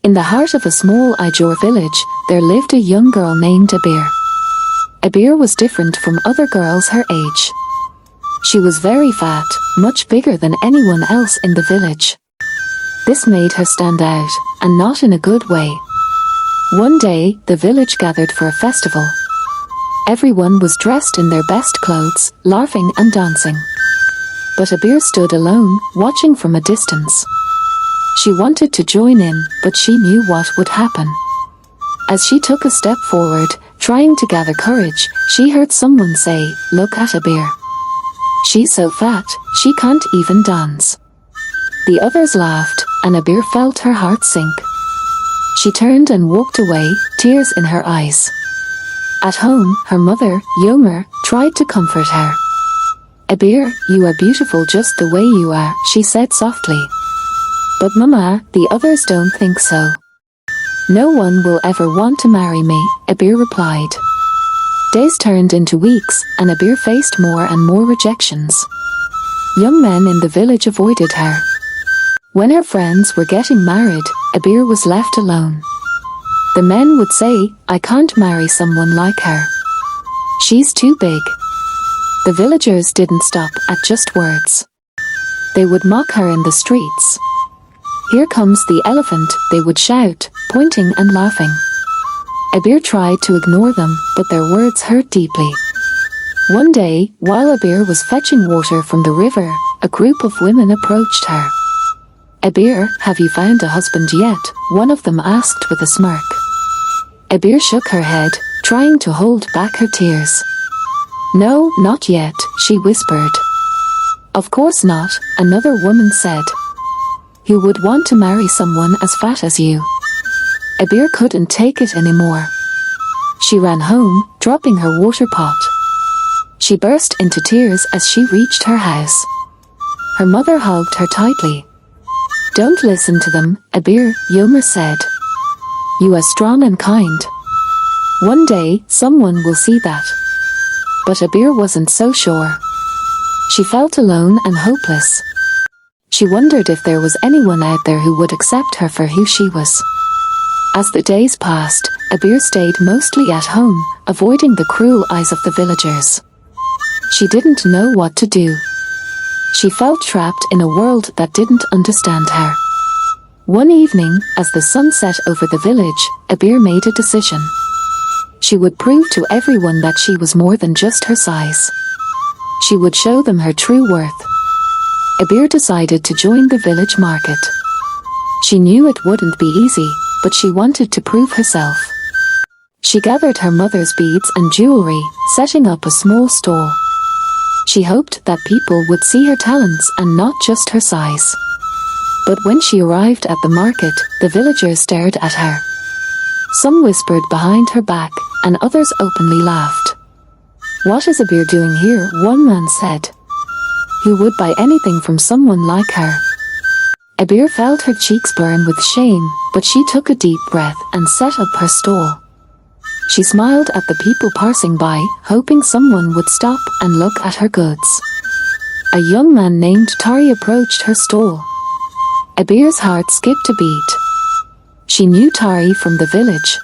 In the heart of a small Ijoor village, there lived a young girl named Ebiere. Ebiere was different from other girls her age. She was very fat, much bigger than anyone else in the village. This made her stand out, and not in a good way. One day, the village gathered for a festival. Everyone was dressed in their best clothes, laughing and dancing. But Ebiere stood alone, watching from a distance. She wanted to join in, but she knew what would happen. As she took a step forward, trying to gather courage, she heard someone say, "Look at Ebiere. She's so fat, she can't even dance." The others laughed, and Ebiere felt her heart sink. She turned and walked away, tears in her eyes. At home, her mother, Yomer, tried to comfort her. "Ebiere, you are beautiful just the way you are," she said softly. "But Mama, the others don't think so." "No one will ever want to marry me," Ebiere replied. Days turned into weeks, and Ebiere faced more and more rejections. Young men in the village avoided her. When her friends were getting married, Ebiere was left alone. The men would say, "I can't marry someone like her. She's too big." The villagers didn't stop at just words. They would mock her in the streets. "Here comes the elephant," they would shout, pointing and laughing. Ebiere tried to ignore them, but their words hurt deeply. One day, while Ebiere was fetching water from the river, a group of women approached her. "Ebiere, have you found a husband yet?" one of them asked with a smirk. Ebiere shook her head, trying to hold back her tears. "No, not yet," she whispered. "Of course not," another woman said. "Who would want to marry someone as fat as you?" Ebiere couldn't take it anymore. She ran home, dropping her water pot. She burst into tears as she reached her house. Her mother hugged her tightly. "Don't listen to them, Ebiere," Yomer said. "You are strong and kind. One day, someone will see that." But Ebiere wasn't so sure. She felt alone and hopeless. She wondered if there was anyone out there who would accept her for who she was. As the days passed, Ebiere stayed mostly at home, avoiding the cruel eyes of the villagers. She didn't know what to do. She felt trapped in a world that didn't understand her. One evening, as the sun set over the village, Ebiere made a decision. She would prove to everyone that she was more than just her size. She would show them her true worth. Ebiere decided to join the village market. She knew it wouldn't be easy, but she wanted to prove herself. She gathered her mother's beads and jewelry, setting up a small stall. She hoped that people would see her talents and not just her size. But when she arrived at the market, the villagers stared at her. Some whispered behind her back, and others openly laughed. "What is Ebiere doing here?" one man said. "Who would buy anything from someone like her?" Ebiere felt her cheeks burn with shame, but she took a deep breath and set up her stall. She smiled at the people passing by, hoping someone would stop and look at her goods. A young man named Tari approached her stall. Ebiere's heart skipped a beat. She knew Tari from the village.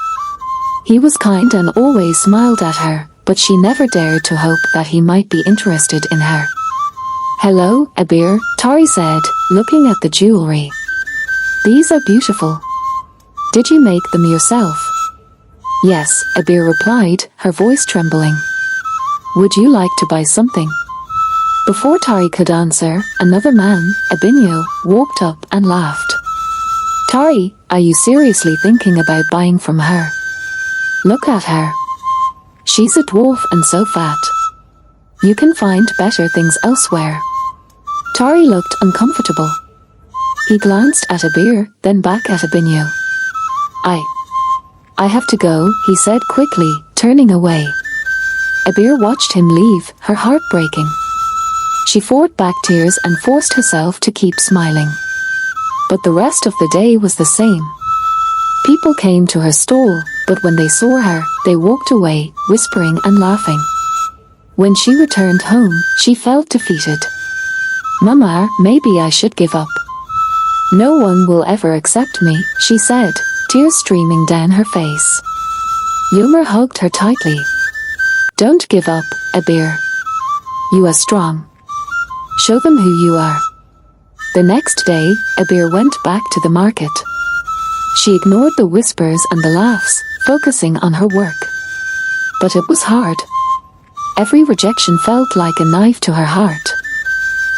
He was kind and always smiled at her, but she never dared to hope that he might be interested in her. "Hello, Ebiere," Tari said, looking at the jewelry. "These are beautiful. Did you make them yourself?" "Yes," Ebiere replied, her voice trembling. "Would you like to buy something?" Before Tari could answer, another man, Ebiere, walked up and laughed. "Tari, are you seriously thinking about buying from her? Look at her. She's a dwarf and so fat. You can find better things elsewhere." Tari looked uncomfortable. He glanced at Ebiere, then back at Ebiere. I have to go," he said quickly, turning away. Ebiere watched him leave, her heart breaking. She fought back tears and forced herself to keep smiling. But the rest of the day was the same. People came to her stall, but when they saw her, they walked away, whispering and laughing. When she returned home, she felt defeated. "Mama, maybe I should give up." No one will ever accept me, she said, tears streaming down her face. Ebiere hugged her tightly. Don't give up, Ebiere. You are strong. Show them who you are. The next day, Ebiere went back to the market. She ignored the whispers and the laughs, focusing on her work. But it was hard. Every rejection felt like a knife to her heart.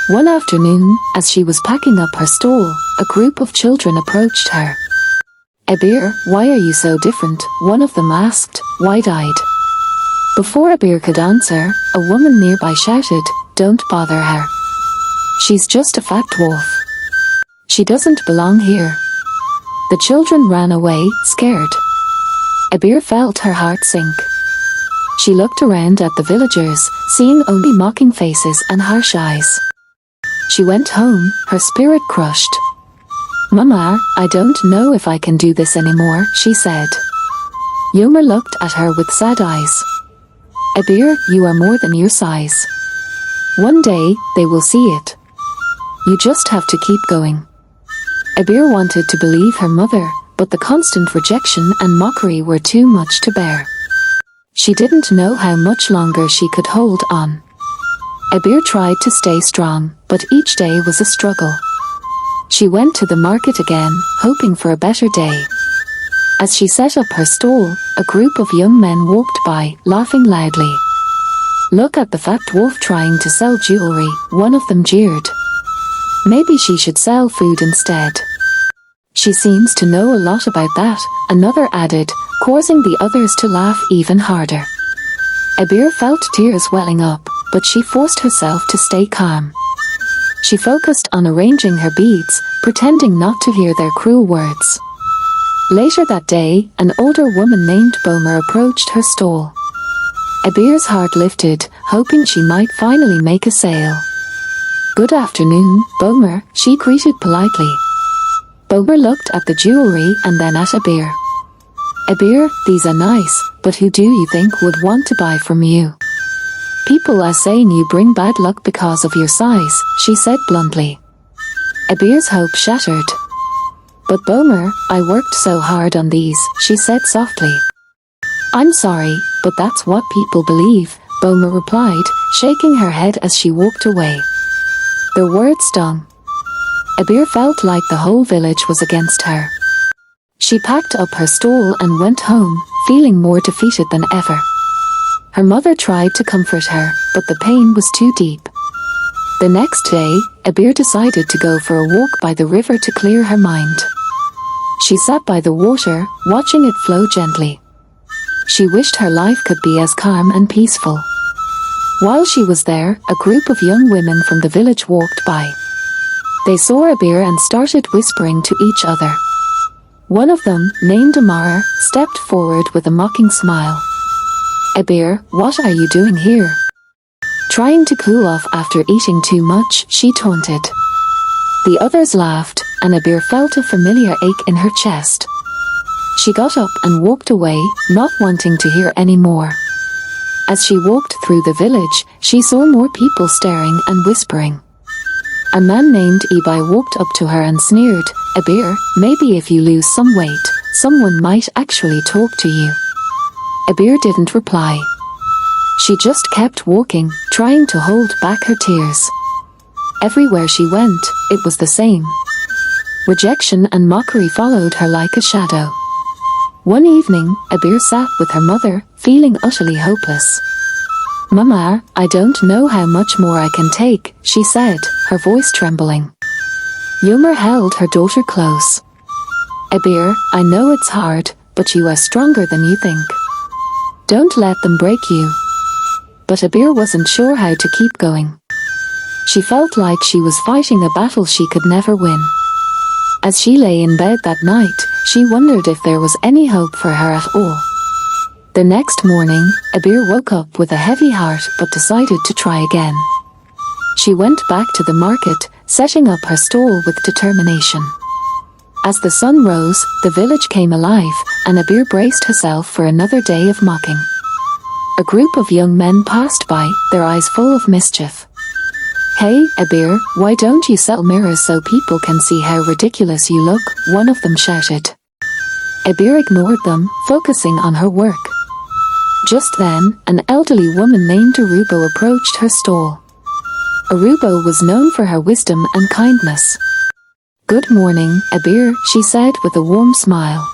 One afternoon, as she was packing up her stall, a group of children approached her. Ebiere, why are you so different? One of them asked, wide-eyed. Before Ebiere could answer, a woman nearby shouted, don't bother her. She's just a fat dwarf. She doesn't belong here. The children ran away, scared. Ebiere felt her heart sink. She looked around at the villagers, seeing only mocking faces and harsh eyes. She went home, her spirit crushed. Mama, I don't know if I can do this anymore, she said. Ebiere looked at her with sad eyes. Ebiere, you are more than your size. One day, they will see it. You just have to keep going. Ebiere wanted to believe her mother, but the constant rejection and mockery were too much to bear. She didn't know how much longer she could hold on. Ebiere tried to stay strong, but each day was a struggle. She went to the market again, hoping for a better day. As she set up her stall, a group of young men walked by, laughing loudly. Look at the fat dwarf trying to sell jewelry, one of them jeered. Maybe she should sell food instead. She seems to know a lot about that, another added, causing the others to laugh even harder. Ebiere felt tears welling up, but she forced herself to stay calm. She focused on arranging her beads, pretending not to hear their cruel words. Later that day, an older woman named Bomer approached her stall. Ebiere's heart lifted, hoping she might finally make a sale. Good afternoon, Bomer, she greeted politely. Bomer looked at the jewelry and then at Ebiere. Ebiere, these are nice, but who do you think would want to buy from you? People are saying you bring bad luck because of your size, she said bluntly. Ebiere's hope shattered. But Bomer, I worked so hard on these, she said softly. I'm sorry, but that's what people believe, Bomer replied, shaking her head as she walked away. Their words stung. Ebiere felt like the whole village was against her. She packed up her stall and went home, feeling more defeated than ever. Her mother tried to comfort her, but the pain was too deep. The next day, Ebiere decided to go for a walk by the river to clear her mind. She sat by the water, watching it flow gently. She wished her life could be as calm and peaceful. While she was there, a group of young women from the village walked by. They saw Ebiere and started whispering to each other. One of them, named Ebiere, stepped forward with a mocking smile. Ebiere, what are you doing here? Trying to cool off after eating too much, she taunted. The others laughed, and Ebiere felt a familiar ache in her chest. She got up and walked away, not wanting to hear any more. As she walked through the village, she saw more people staring and whispering. A man named Ebiere walked up to her and sneered, Ebiere, maybe if you lose some weight, someone might actually talk to you. Ebiere didn't reply. She just kept walking, trying to hold back her tears. Everywhere she went, it was the same. Rejection and mockery followed her like a shadow. One evening, Ebiere sat with her mother, feeling utterly hopeless. Mama, I don't know how much more I can take, she said, her voice trembling. Ebiere held her daughter close. Ebiere, I know it's hard, but you are stronger than you think. Don't let them break you. But Ebiere wasn't sure how to keep going. She felt like she was fighting a battle she could never win. As she lay in bed that night, she wondered if there was any hope for her at all. The next morning, Ebiere woke up with a heavy heart but decided to try again. She went back to the market, setting up her stall with determination. As the sun rose, the village came alive, and Ebiere braced herself for another day of mocking. A group of young men passed by, their eyes full of mischief. "Hey, Ebiere, why don't you sell mirrors so people can see how ridiculous you look?" one of them shouted. Ebiere ignored them, focusing on her work. Just then, an elderly woman named Arubo approached her stall. Arubo was known for her wisdom and kindness. "Good morning, Ebiere," she said with a warm smile.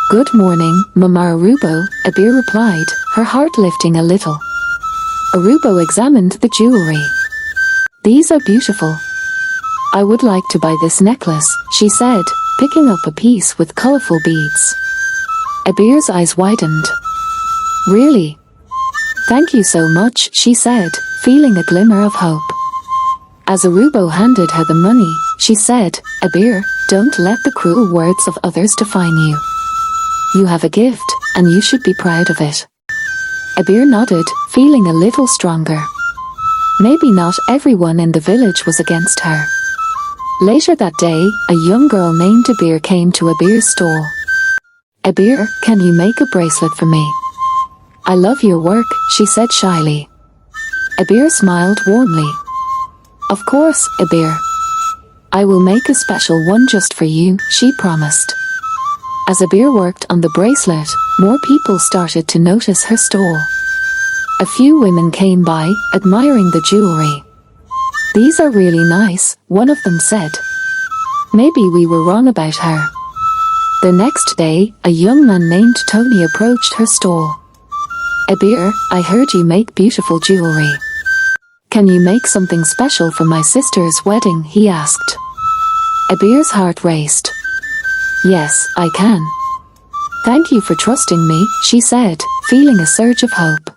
"Good morning, Mama Arubo," Ebiere replied, her heart lifting a little. Arubo examined the jewelry. "These are beautiful. I would like to buy this necklace," she said, picking up a piece with colorful beads. Ebiere's eyes widened. "Really? Thank you so much," she said, feeling a glimmer of hope. As Arubo handed her the money, she said, "Ebiere, don't let the cruel words of others define you. You have a gift, and you should be proud of it." Ebiere nodded, feeling a little stronger. Maybe not everyone in the village was against her. Later that day, a young girl named Ebiere came to Ebiere's stall. "Ebiere, can you make a bracelet for me? I love your work," she said shyly. Ebiere smiled warmly. "Of course, Ebiere. I will make a special one just for you," she promised. As Ebiere worked on the bracelet, more people started to notice her stall. A few women came by, admiring the jewelry. "These are really nice," one of them said. "Maybe we were wrong about her." The next day, a young man named Tony approached her stall. "Ebiere, I heard you make beautiful jewelry. Can you make something special for my sister's wedding?" he asked. Ebiere's heart raced. "Yes, I can. Thank you for trusting me," she said, feeling a surge of hope.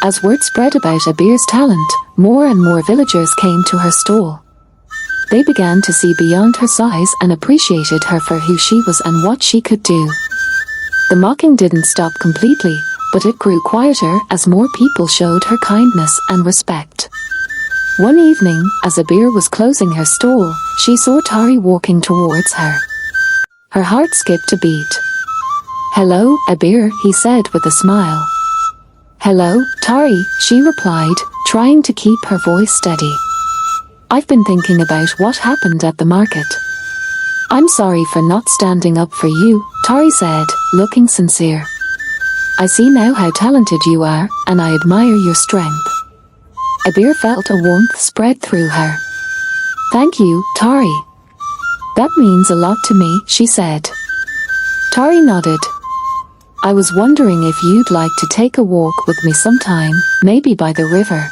As word spread about Ebiere's talent, more and more villagers came to her stall. They began to see beyond her size and appreciated her for who she was and what she could do. The mocking didn't stop completely, but it grew quieter as more people showed her kindness and respect. One evening, as Ebiere was closing her stall, she saw Tari walking towards her. Her heart skipped a beat. "Hello, Ebiere," he said with a smile. "Hello, Tari," she replied, trying to keep her voice steady. "I've been thinking about what happened at the market." "I'm sorry for not standing up for you," Tari said, looking sincere. "I see now how talented you are, and I admire your strength." Ebiere felt a warmth spread through her. "Thank you, Tari. That means a lot to me," she said. Tari nodded. "I was wondering if you'd like to take a walk with me sometime, maybe by the river."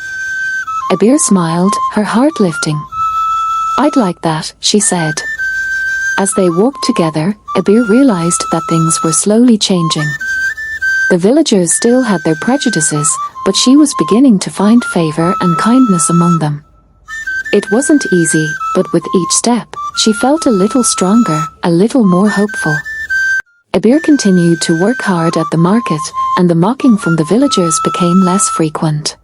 Ebiere smiled, her heart lifting. "I'd like that," she said. As they walked together, Ebiere realized that things were slowly changing. The villagers still had their prejudices, but she was beginning to find favor and kindness among them. It wasn't easy, but with each step, she felt a little stronger, a little more hopeful. Ebiere continued to work hard at the market, and the mocking from the villagers became less frequent.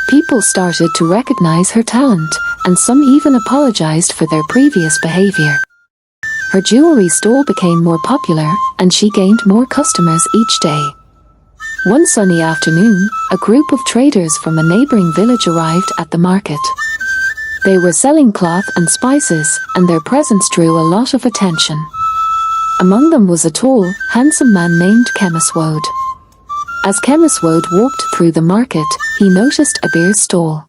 People started to recognize her talent, and some even apologized for their previous behavior. Her jewelry stall became more popular, and she gained more customers each day. One sunny afternoon, a group of traders from a neighboring village arrived at the market. They were selling cloth and spices, and their presence drew a lot of attention. Among them was a tall, handsome man named Kemesuode. As Kemesuode walked through the market, he noticed Ebiere's stall.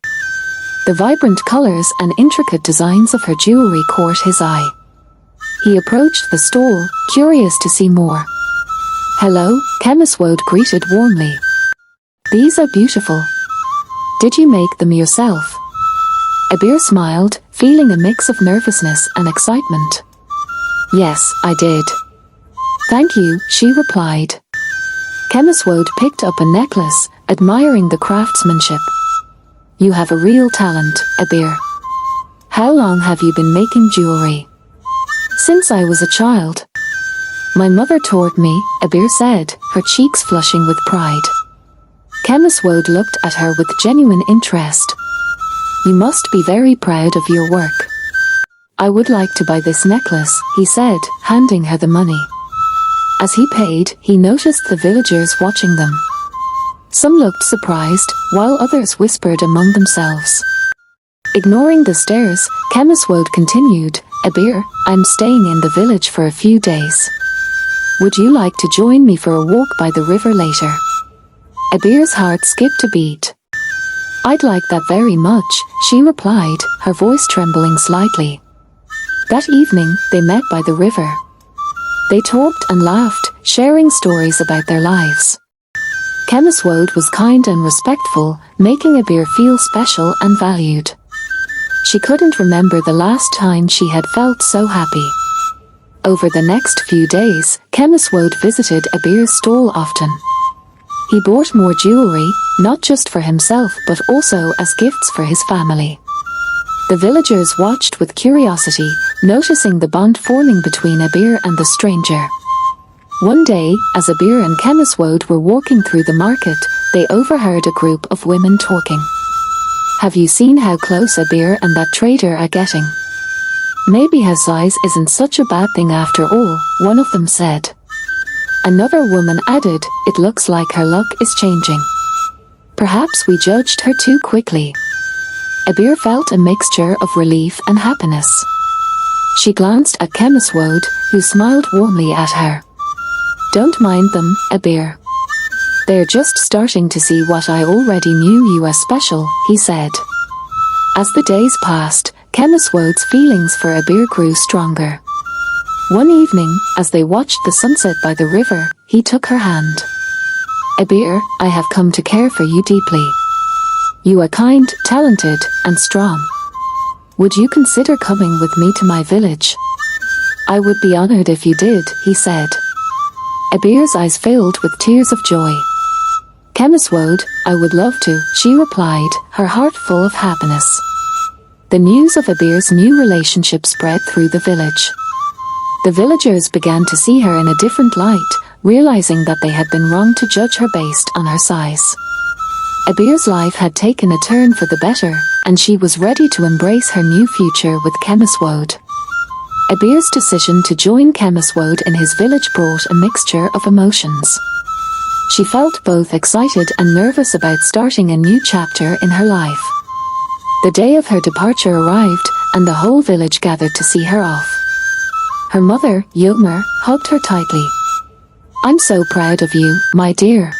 The vibrant colors and intricate designs of her jewelry caught his eye. He approached the stall, curious to see more. "Hello," Kemesuode greeted warmly. "These are beautiful. Did you make them yourself?" Ebiere smiled, feeling a mix of nervousness and excitement. "Yes, I did." "Thank you," she replied. Kemesuode picked up a necklace, admiring the craftsmanship. "You have a real talent, Ebiere. How long have you been making jewelry?" "Since I was a child. My mother taught me," Ebiere said, her cheeks flushing with pride. Kemesuode looked at her with genuine interest. "You must be very proud of your work." "I would like to buy this necklace," he said, handing her the money. As he paid, he noticed the villagers watching them. Some looked surprised, while others whispered among themselves. Ignoring the stares, Kemesuode continued, "Ebiere, I'm staying in the village for a few days. Would you like to join me for a walk by the river later?" Ebiere's heart skipped a beat. "I'd like that very much," she replied, her voice trembling slightly. That evening, they met by the river. They talked and laughed, sharing stories about their lives. Kemesuode was kind and respectful, making Ebiere feel special and valued. She couldn't remember the last time she had felt so happy. Over the next few days, Kemesuode visited Ebiere's stall often. He bought more jewelry, not just for himself but also as gifts for his family. The villagers watched with curiosity, noticing the bond forming between Ebiere and the stranger. One day, as Ebiere and Kemesuode were walking through the market, they overheard a group of women talking. "Have you seen how close Ebiere and that trader are getting? Maybe his size isn't such a bad thing after all," one of them said. Another woman added, "It looks like her luck is changing. Perhaps we judged her too quickly." Ebiere felt a mixture of relief and happiness. She glanced at Kemesuode, who smiled warmly at her. "Don't mind them, Ebiere. They're just starting to see what I already knew you as special," he said. As the days passed, Kemesuode's feelings for Ebiere grew stronger. One evening, as they watched the sunset by the river, he took her hand. "Ebiere, I have come to care for you deeply. You are kind, talented, and strong. Would you consider coming with me to my village?" "I would be honored if you did," he said. Ebiere's eyes filled with tears of joy. "Kemesuode, I would love to," she replied, her heart full of happiness. The news of Ebiere's new relationship spread through the village. The villagers began to see her in a different light, realizing that they had been wrong to judge her based on her size. Ebiere's life had taken a turn for the better, and she was ready to embrace her new future with Kemesuode. Ebiere's decision to join Kemesuode in his village brought a mixture of emotions. She felt both excited and nervous about starting a new chapter in her life. The day of her departure arrived, and the whole village gathered to see her off. Her mother, Yomer, hugged her tightly. "I'm so proud of you, my dear.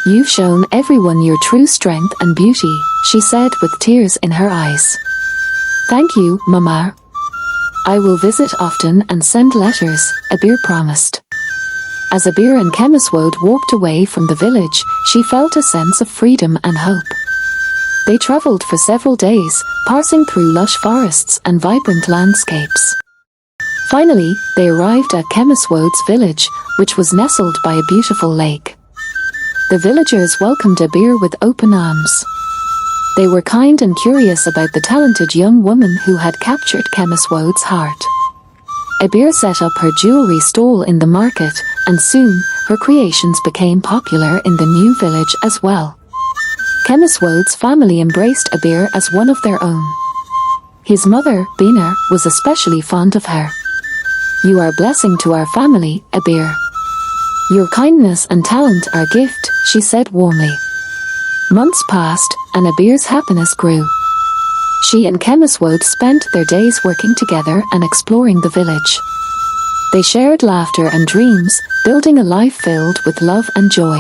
You've shown everyone your true strength and beauty," she said with tears in her eyes. "Thank you, Mama. I will visit often and send letters," Ebiere promised. As Ebiere and Kemesuode walked away from the village, she felt a sense of freedom and hope. They traveled for several days, passing through lush forests and vibrant landscapes. Finally, they arrived at Kemesuode's village, which was nestled by a beautiful lake. The villagers welcomed Ebiere with open arms. They were kind and curious about the talented young woman who had captured Kemesuode's heart. Ebiere set up her jewelry stall in the market, and soon, her creations became popular in the new village as well. Kemesuode's family embraced Ebiere as one of their own. His mother, Bina, was especially fond of her. "You are a blessing to our family, Ebiere. Your kindness and talent are a gift," she said warmly. Months passed, and Ebiere's happiness grew. She and Kemesuode spent their days working together and exploring the village. They shared laughter and dreams, building a life filled with love and joy.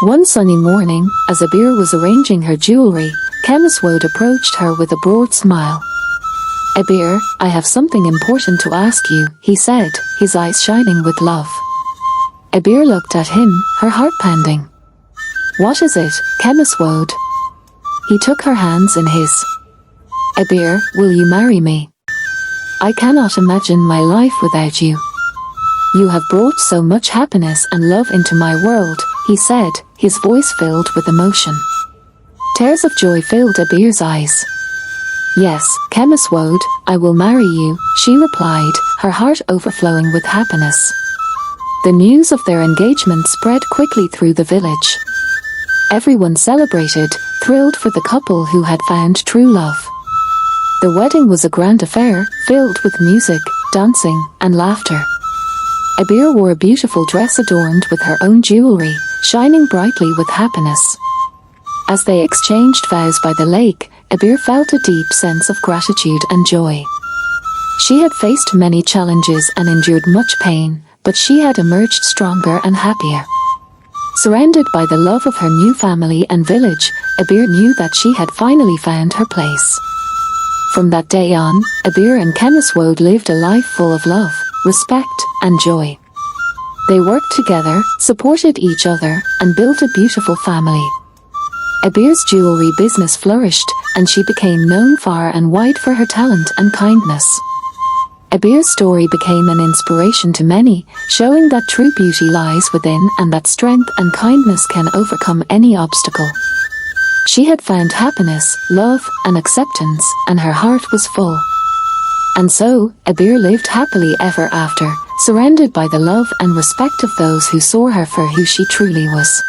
One sunny morning, as Ebiere was arranging her jewelry, Kemesuode approached her with a broad smile. "Ebiere, I have something important to ask you," he said, his eyes shining with love. Ebiere looked at him, her heart pounding. "What is it, Kemesuode?" He took her hands in his. "Ebiere, will you marry me? I cannot imagine my life without you. You have brought so much happiness and love into my world," he said, his voice filled with emotion. Tears of joy filled Ebiere's eyes. "Yes, Kemesuode, I will marry you," she replied, her heart overflowing with happiness. The news of their engagement spread quickly through the village. Everyone celebrated, thrilled for the couple who had found true love. The wedding was a grand affair, filled with music, dancing, and laughter. Ebiere wore a beautiful dress adorned with her own jewelry, shining brightly with happiness. As they exchanged vows by the lake, Ebiere felt a deep sense of gratitude and joy. She had faced many challenges and endured much pain, but she had emerged stronger and happier. Surrounded by the love of her new family and village, Ebiere knew that she had finally found her place. From that day on, Ebiere and Kemesuode lived a life full of love, respect, and joy. They worked together, supported each other, and built a beautiful family. Ebiere's jewelry business flourished, and she became known far and wide for her talent and kindness. Ebiere's story became an inspiration to many, showing that true beauty lies within and that strength and kindness can overcome any obstacle. She had found happiness, love, and acceptance, and her heart was full. And so, Ebiere lived happily ever after, surrounded by the love and respect of those who saw her for who she truly was.